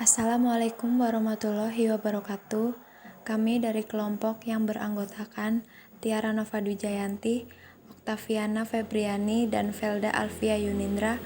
Assalamualaikum warahmatullahi wabarakatuh. Kami dari kelompok yang beranggotakan Tiara Nova Dwijayanti, Oktaviana Febriani, dan Velda Alfia Yunindra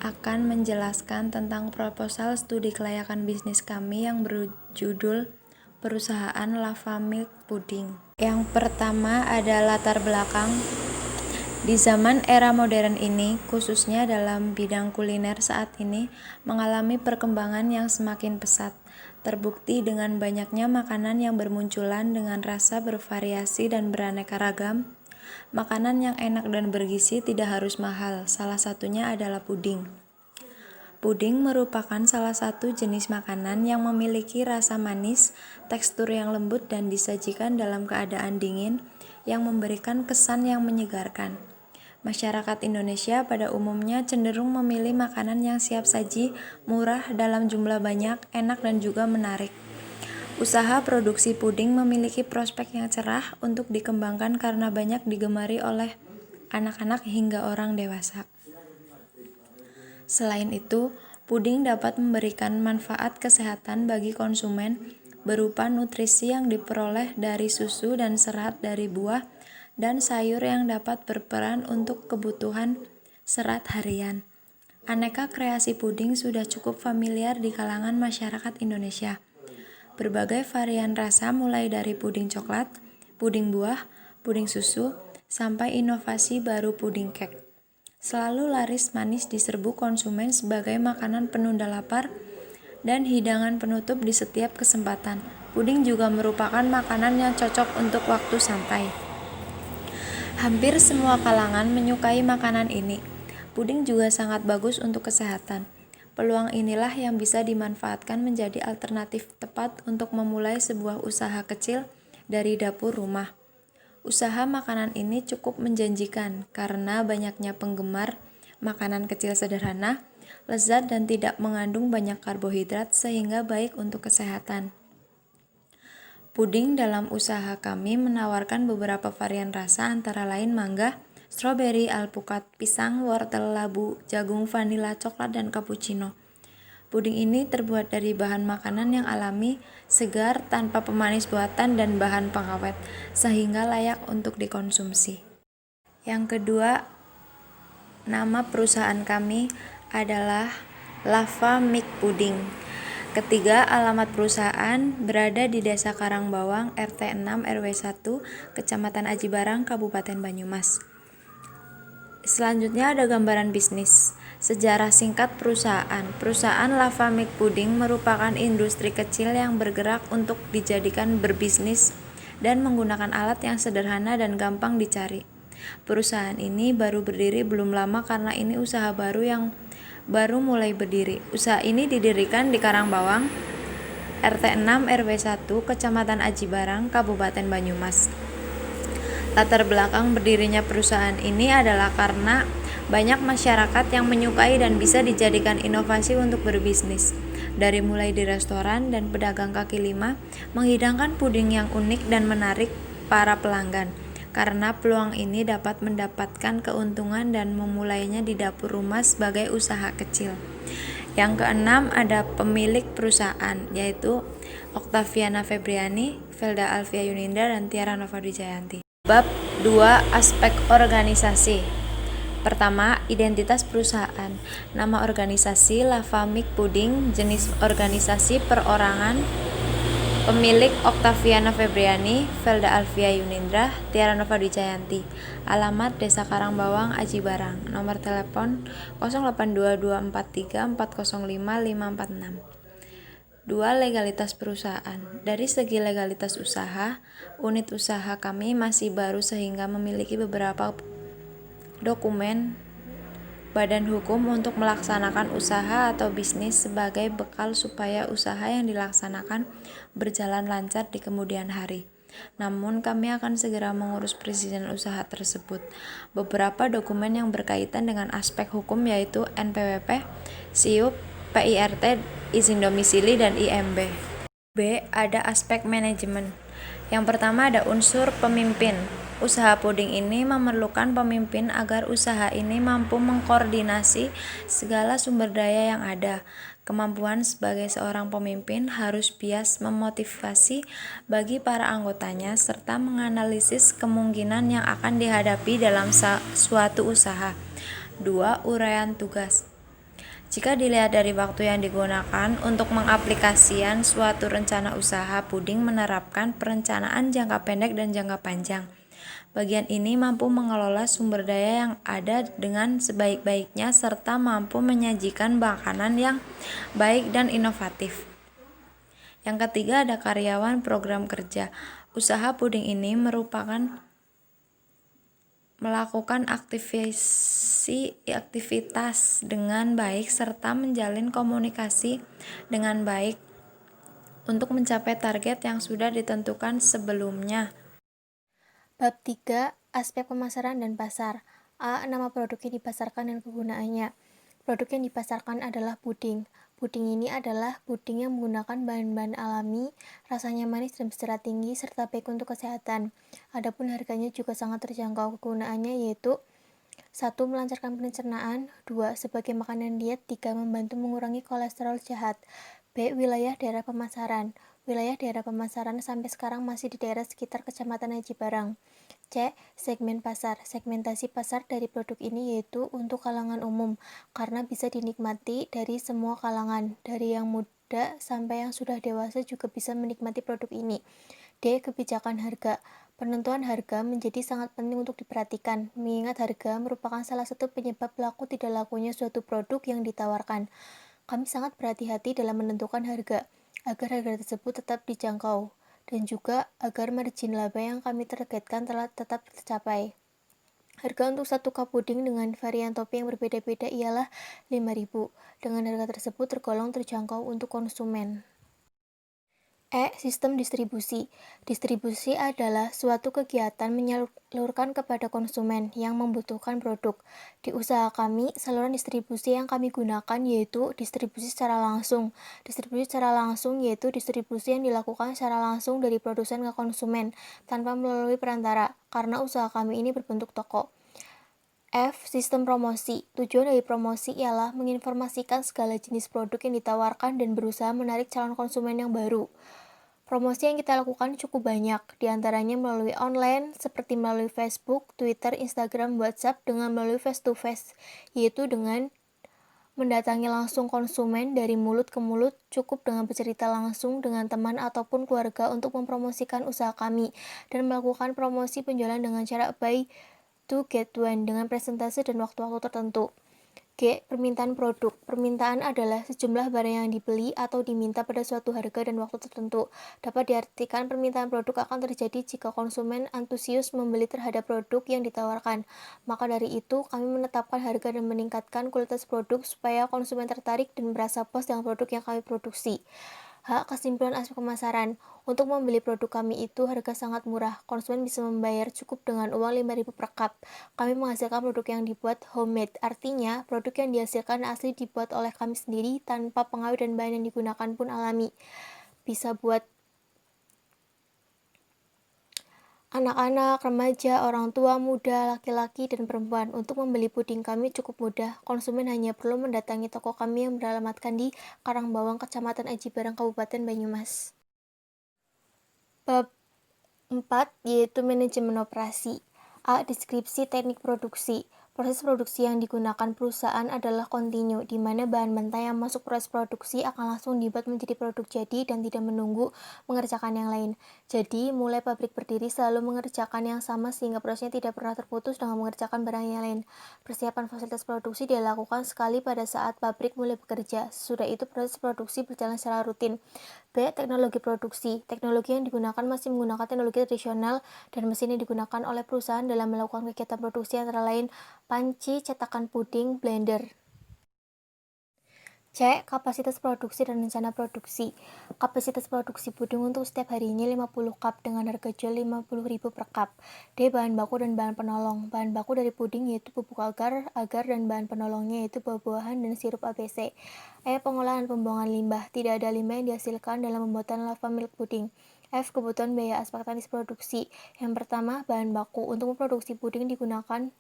akan menjelaskan tentang proposal studi kelayakan bisnis kami yang berjudul Perusahaan Lava Milk Pudding. Yang pertama ada latar belakang. Di zaman era modern ini, khususnya dalam bidang kuliner saat ini, mengalami perkembangan yang semakin pesat. Terbukti dengan banyaknya makanan yang bermunculan dengan rasa bervariasi dan beraneka ragam. Makanan yang enak dan bergizi tidak harus mahal, salah satunya adalah puding. Puding merupakan salah satu jenis makanan yang memiliki rasa manis, tekstur yang lembut dan disajikan dalam keadaan dingin yang memberikan kesan yang menyegarkan. Masyarakat Indonesia pada umumnya cenderung memilih makanan yang siap saji, murah dalam jumlah banyak, enak dan juga menarik. Usaha produksi puding memiliki prospek yang cerah untuk dikembangkan karena banyak digemari oleh anak-anak hingga orang dewasa. Selain itu, puding dapat memberikan manfaat kesehatan bagi konsumen berupa nutrisi yang diperoleh dari susu dan serat dari buah dan sayur yang dapat berperan untuk kebutuhan serat harian. Aneka kreasi puding sudah cukup familiar di kalangan masyarakat Indonesia. Berbagai varian rasa mulai dari puding coklat, puding buah, puding susu, sampai inovasi baru puding cake. Selalu laris manis diserbu konsumen sebagai makanan penunda lapar dan hidangan penutup di setiap kesempatan. Puding juga merupakan makanan yang cocok untuk waktu santai. Hampir semua kalangan menyukai makanan ini. Puding juga sangat bagus untuk kesehatan. Peluang inilah yang bisa dimanfaatkan menjadi alternatif tepat untuk memulai sebuah usaha kecil dari dapur rumah. Usaha makanan ini cukup menjanjikan karena banyaknya penggemar makanan kecil sederhana, lezat dan tidak mengandung banyak karbohidrat sehingga baik untuk kesehatan. Puding dalam usaha kami menawarkan beberapa varian rasa antara lain mangga, stroberi, alpukat, pisang, wortel, labu, jagung, vanila, coklat, dan cappuccino. Puding ini terbuat dari bahan makanan yang alami, segar, tanpa pemanis buatan dan bahan pengawet, sehingga layak untuk dikonsumsi. Yang kedua, nama perusahaan kami adalah Lava Milk Pudding. Ketiga, alamat perusahaan berada di Desa Karangbawang, RT 6 RW 1, Kecamatan Aji Barang, Kabupaten Banyumas. Selanjutnya ada gambaran bisnis. Sejarah singkat perusahaan. Perusahaan Lava Milk Pudding merupakan industri kecil yang bergerak untuk dijadikan berbisnis dan menggunakan alat yang sederhana dan gampang dicari. Perusahaan ini baru berdiri belum lama karena ini usaha baru yang baru mulai berdiri. Usaha ini didirikan di Karangbawang, RT 6 RW 1, Kecamatan Aji Barang, Kabupaten Banyumas. Latar belakang berdirinya perusahaan ini adalah karena banyak masyarakat yang menyukai dan bisa dijadikan inovasi untuk berbisnis. Dari mulai di restoran dan pedagang kaki lima, menghidangkan puding yang unik dan menarik para pelanggan. Karena peluang ini dapat mendapatkan keuntungan dan memulainya di dapur rumah sebagai usaha kecil. Yang keenam ada pemilik perusahaan, yaitu Oktaviana Febriani, Velda Alfia Yunindra, dan Tiara Nova Dwijayanti. Bab 2. Aspek organisasi. Pertama, identitas perusahaan. Nama organisasi Lava Milk Pudding, jenis organisasi perorangan, pemilik Oktaviana Febriani, Velda Alfia Yunindra, Tiara Nova Dwijayanti. Alamat Desa Karangbawang, Aji Barang. Nomor telepon 082243405546. 2. Legalitas perusahaan. Dari segi legalitas usaha, unit usaha kami masih baru sehingga memiliki beberapa dokumen badan hukum untuk melaksanakan usaha atau bisnis sebagai bekal supaya usaha yang dilaksanakan berjalan lancar di kemudian hari. Namun kami akan segera mengurus perizinan usaha tersebut. Beberapa dokumen yang berkaitan dengan aspek hukum yaitu NPWP, SIUP, PIRT, izin domisili, dan IMB. B. Ada aspek manajemen. Yang pertama ada unsur pemimpin. Usaha puding ini memerlukan pemimpin agar usaha ini mampu mengkoordinasi segala sumber daya yang ada. Kemampuan sebagai seorang pemimpin harus bias memotivasi bagi para anggotanya serta menganalisis kemungkinan yang akan dihadapi dalam suatu usaha. 2. Uraian tugas. Jika dilihat dari waktu yang digunakan untuk mengaplikasikan suatu rencana usaha, puding menerapkan perencanaan jangka pendek dan jangka panjang. Bagian ini mampu mengelola sumber daya yang ada dengan sebaik-baiknya serta mampu menyajikan makanan yang baik dan inovatif. Yang ketiga ada karyawan program kerja. Usaha puding ini melakukan aktivitas dengan baik serta menjalin komunikasi dengan baik untuk mencapai target yang sudah ditentukan sebelumnya. Bab 3. Aspek pemasaran dan pasar. A. Nama produk yang dipasarkan dan kegunaannya. Produk yang dipasarkan adalah puding. Puding ini adalah puding yang menggunakan bahan-bahan alami, rasanya manis dan berserat tinggi, serta baik untuk kesehatan. Adapun harganya juga sangat terjangkau. Kegunaannya yaitu 1. Melancarkan pencernaan. 2. Sebagai makanan diet. 3. Membantu mengurangi kolesterol jahat. B. Wilayah daerah pemasaran. Wilayah daerah pemasaran sampai sekarang masih di daerah sekitar Kecamatan Aji Barang. C. Segmen pasar. Segmentasi pasar dari produk ini yaitu untuk kalangan umum, karena bisa dinikmati dari semua kalangan, dari yang muda sampai yang sudah dewasa juga bisa menikmati produk ini. D. Kebijakan harga. Penentuan harga menjadi sangat penting untuk diperhatikan, mengingat harga merupakan salah satu penyebab laku tidak lakunya suatu produk yang ditawarkan. Kami sangat berhati-hati dalam menentukan harga, agar harga tersebut tetap dijangkau, dan juga agar margin laba yang kami targetkan telah tetap tercapai. Harga untuk satu cup puding dengan varian topping yang berbeda-beda ialah Rp5.000. Dengan harga tersebut tergolong terjangkau untuk konsumen. E. Sistem distribusi. Distribusi adalah suatu kegiatan menyalurkan kepada konsumen yang membutuhkan produk. Di usaha kami, saluran distribusi yang kami gunakan yaitu distribusi secara langsung. Distribusi secara langsung yaitu distribusi yang dilakukan secara langsung dari produsen ke konsumen, tanpa melalui perantara, karena usaha kami ini berbentuk toko. F. Sistem promosi. Tujuan dari promosi ialah menginformasikan segala jenis produk yang ditawarkan dan berusaha menarik calon konsumen yang baru. Promosi yang kita lakukan cukup banyak, diantaranya melalui online, seperti melalui Facebook, Twitter, Instagram, WhatsApp, dengan melalui face-to-face, yaitu dengan mendatangi langsung konsumen dari mulut ke mulut, cukup dengan bercerita langsung dengan teman ataupun keluarga untuk mempromosikan usaha kami, dan melakukan promosi penjualan dengan cara buy to get one dengan presentase dan waktu-waktu tertentu. G. Permintaan produk. Permintaan adalah sejumlah barang yang dibeli atau diminta pada suatu harga dan waktu tertentu. Dapat diartikan permintaan produk akan terjadi jika konsumen antusias membeli terhadap produk yang ditawarkan. Maka dari itu, kami menetapkan harga dan meningkatkan kualitas produk supaya konsumen tertarik dan merasa puas dengan produk yang kami produksi. H. Kesimpulan aspek pemasaran. Untuk membeli produk kami itu harga sangat murah. Konsumen bisa membayar cukup dengan uang Rp5.000 per cup. Kami menghasilkan produk yang dibuat homemade. Artinya, produk yang dihasilkan asli dibuat oleh kami sendiri tanpa pengawet dan bahan yang digunakan pun alami. Bisa buat anak-anak, remaja, orang tua, muda, laki-laki, dan perempuan. Untuk membeli puding kami cukup mudah. Konsumen hanya perlu mendatangi toko kami yang beralamatkan di Karangbawang, Kecamatan Aji Barang, Kabupaten Banyumas. Bab 4 yaitu manajemen operasi. A. Deskripsi teknik produksi. Proses produksi yang digunakan perusahaan adalah kontinu, di mana bahan mentah yang masuk proses produksi akan langsung dibuat menjadi produk jadi dan tidak menunggu mengerjakan yang lain. Jadi, mulai pabrik berdiri selalu mengerjakan yang sama sehingga prosesnya tidak pernah terputus dengan mengerjakan barang yang lain. Persiapan fasilitas produksi dilakukan sekali pada saat pabrik mulai bekerja. Sesudah itu proses produksi berjalan secara rutin. B. Teknologi produksi. Teknologi yang digunakan masih menggunakan teknologi tradisional dan mesin yang digunakan oleh perusahaan dalam melakukan kegiatan produksi antara lain panci, cetakan puding, blender. C. Kapasitas produksi dan rencana produksi. Kapasitas produksi puding untuk setiap harinya 50 cup dengan harga jual Rp50.000 per cup. D. Bahan baku dan bahan penolong. Bahan baku dari puding yaitu bubuk agar, dan bahan penolongnya yaitu buah-buahan dan sirup ABC. E. Pengolahan pembuangan limbah. Tidak ada limbah yang dihasilkan dalam pembuatan lava milk puding. F. Kebutuhan biaya aspek teknis produksi. Yang pertama, bahan baku. Untuk memproduksi puding digunakan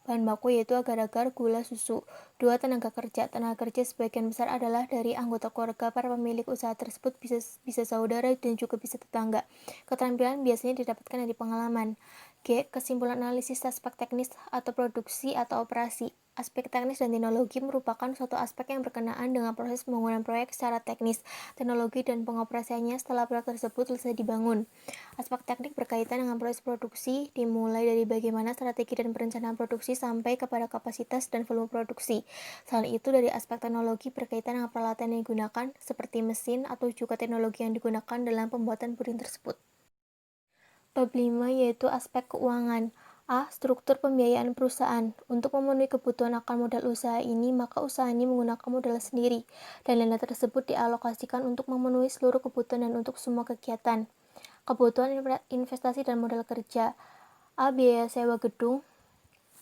bahan baku yaitu agar-agar, gula, susu. 2. Tenaga kerja. Tenaga kerja sebagian besar adalah dari anggota keluarga para pemilik usaha tersebut, bisa saudara dan juga bisa tetangga. Keterampilan biasanya didapatkan dari pengalaman. G. Kesimpulan analisis aspek teknis atau produksi atau operasi. Aspek teknis dan teknologi merupakan suatu aspek yang berkenaan dengan proses pembangunan proyek secara teknis, teknologi, dan pengoperasiannya setelah proyek tersebut selesai dibangun. Aspek teknik berkaitan dengan proses produksi, dimulai dari bagaimana strategi dan perencanaan produksi sampai kepada kapasitas dan volume produksi. Selain itu, dari aspek teknologi berkaitan dengan peralatan yang digunakan, seperti mesin atau juga teknologi yang digunakan dalam pembuatan puding tersebut. Bab 5 yaitu aspek keuangan. A. Struktur pembiayaan perusahaan. Untuk memenuhi kebutuhan akan modal usaha ini, maka usaha ini menggunakan modal sendiri, dan dana tersebut dialokasikan untuk memenuhi seluruh kebutuhan dan untuk semua kegiatan. Kebutuhan investasi dan modal kerja. A. Biaya sewa gedung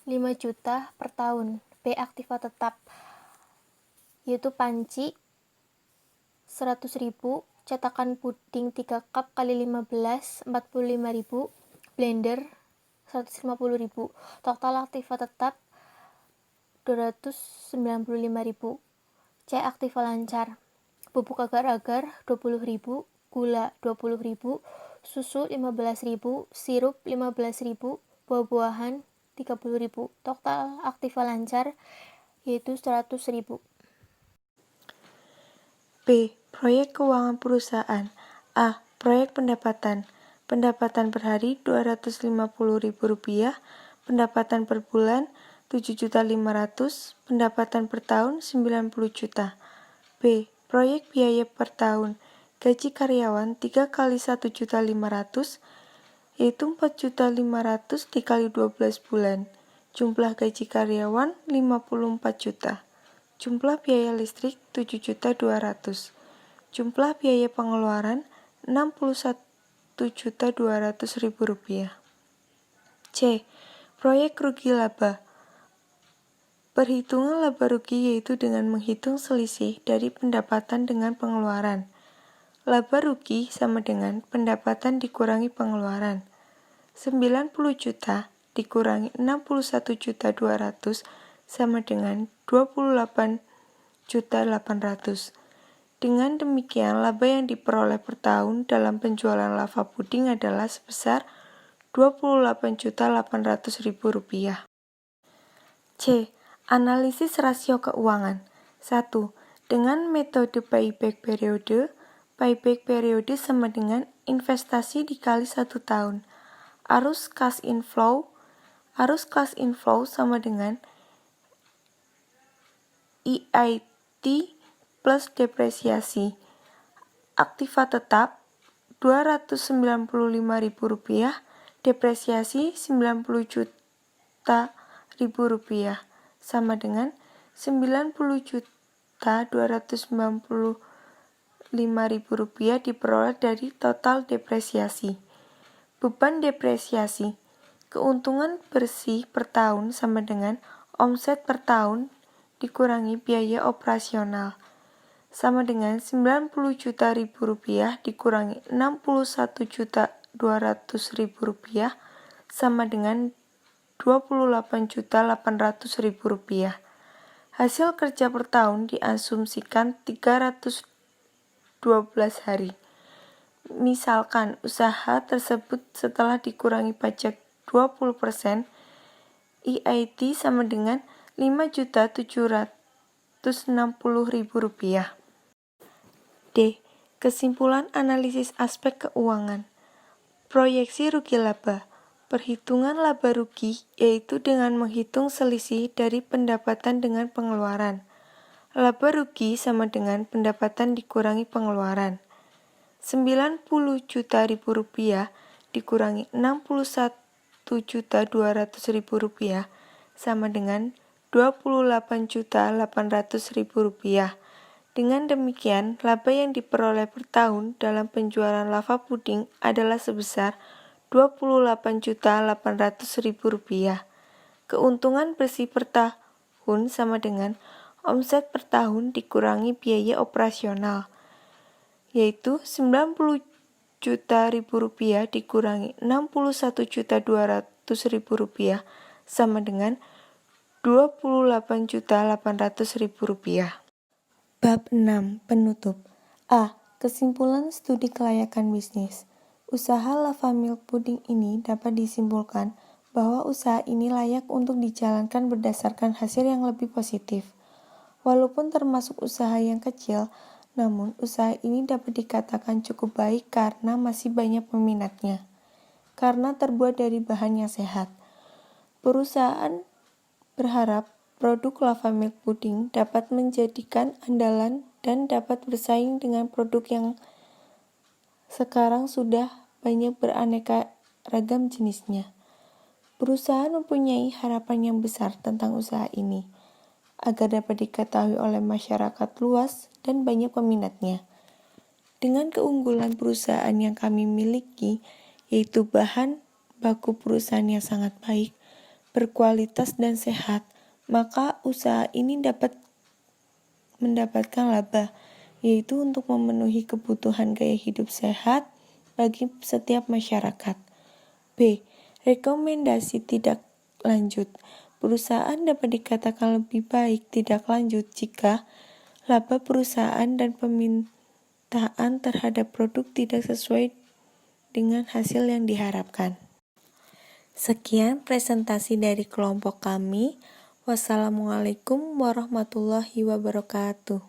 5 juta per tahun. B. Aktiva tetap, yaitu panci 100.000, cetakan puding 3 cup kali 15, 45.000, blender 150.000. Total aktiva tetap 295.000. C. Aktiva lancar, bubuk agar-agar 20.000, gula 20.000, susu 15.000, sirup 15.000, buah-buahan 30.000. Total aktiva lancar yaitu 100.000. B. Proyek keuangan perusahaan. A. Proyek pendapatan. Pendapatan per hari Rp250.000, pendapatan per bulan 7.500.000, pendapatan per tahun 90 juta. B. Proyek biaya per tahun. Gaji karyawan 3 kali 1.500.000, yaitu 4.500.000 dikali 12 bulan. Jumlah gaji karyawan 54 juta. Jumlah biaya listrik 7.200.000. Jumlah biaya pengeluaran Rp61.200.000. C. Proyek rugi laba. Perhitungan laba rugi yaitu dengan menghitung selisih dari pendapatan dengan pengeluaran. Laba rugi sama dengan pendapatan dikurangi pengeluaran. 90 juta dikurangi 61.200.000 sama dengan 28.800.000. Dengan demikian, laba yang diperoleh per tahun dalam penjualan lava puding adalah sebesar Rp28.800.000. C. Analisis rasio keuangan. 1. Dengan metode payback periode. Payback periode sama dengan investasi dikali 1 tahun. Arus cash inflow sama dengan EIT plus depresiasi. Aktiva tetap Rp295.000, depresiasi Rp90.000.000 sama dengan Rp90.295.000 diperoleh dari total depresiasi. Beban depresiasi. Keuntungan bersih per tahun sama dengan omset per tahun dikurangi biaya operasional sama dengan Rp90 juta dikurangi Rp61.200.000 sama dengan Rp28.800.000. Hasil kerja per tahun diasumsikan 312 hari. Misalkan usaha tersebut setelah dikurangi pajak 20%, EIT sama dengan Rp5.760.000. D. Kesimpulan analisis aspek keuangan. Proyeksi rugi laba. Perhitungan laba rugi yaitu dengan menghitung selisih dari pendapatan dengan pengeluaran. Laba rugi sama dengan pendapatan dikurangi pengeluaran. Rp90 juta dikurangi Rp61.200.000 sama dengan Rp28.800.000. Dengan demikian, laba yang diperoleh per tahun dalam penjualan lava puding adalah sebesar Rp28.800.000. Keuntungan bersih per tahun sama dengan omset per tahun dikurangi biaya operasional, yaitu Rp90 juta dikurangi Rp61.200.000 sama dengan Rp28.800.000. Bab 6. Penutup. A. Kesimpulan studi kelayakan bisnis. Usaha Lava Milk Pudding ini dapat disimpulkan bahwa usaha ini layak untuk dijalankan berdasarkan hasil yang lebih positif. Walaupun termasuk usaha yang kecil, namun usaha ini dapat dikatakan cukup baik karena masih banyak peminatnya. Karena terbuat dari bahan yang sehat. Perusahaan berharap produk Lava Milk Pudding dapat menjadikan andalan dan dapat bersaing dengan produk yang sekarang sudah banyak beraneka ragam jenisnya. Perusahaan mempunyai harapan yang besar tentang usaha ini, agar dapat diketahui oleh masyarakat luas dan banyak peminatnya. Dengan keunggulan perusahaan yang kami miliki, yaitu bahan baku perusahaan yang sangat baik, berkualitas dan sehat, maka usaha ini dapat mendapatkan laba, yaitu untuk memenuhi kebutuhan gaya hidup sehat bagi setiap masyarakat. B. Rekomendasi tidak lanjut. Perusahaan dapat dikatakan lebih baik tidak lanjut jika laba perusahaan dan permintaan terhadap produk tidak sesuai dengan hasil yang diharapkan. Sekian presentasi dari kelompok kami. Wassalamualaikum warahmatullahi wabarakatuh.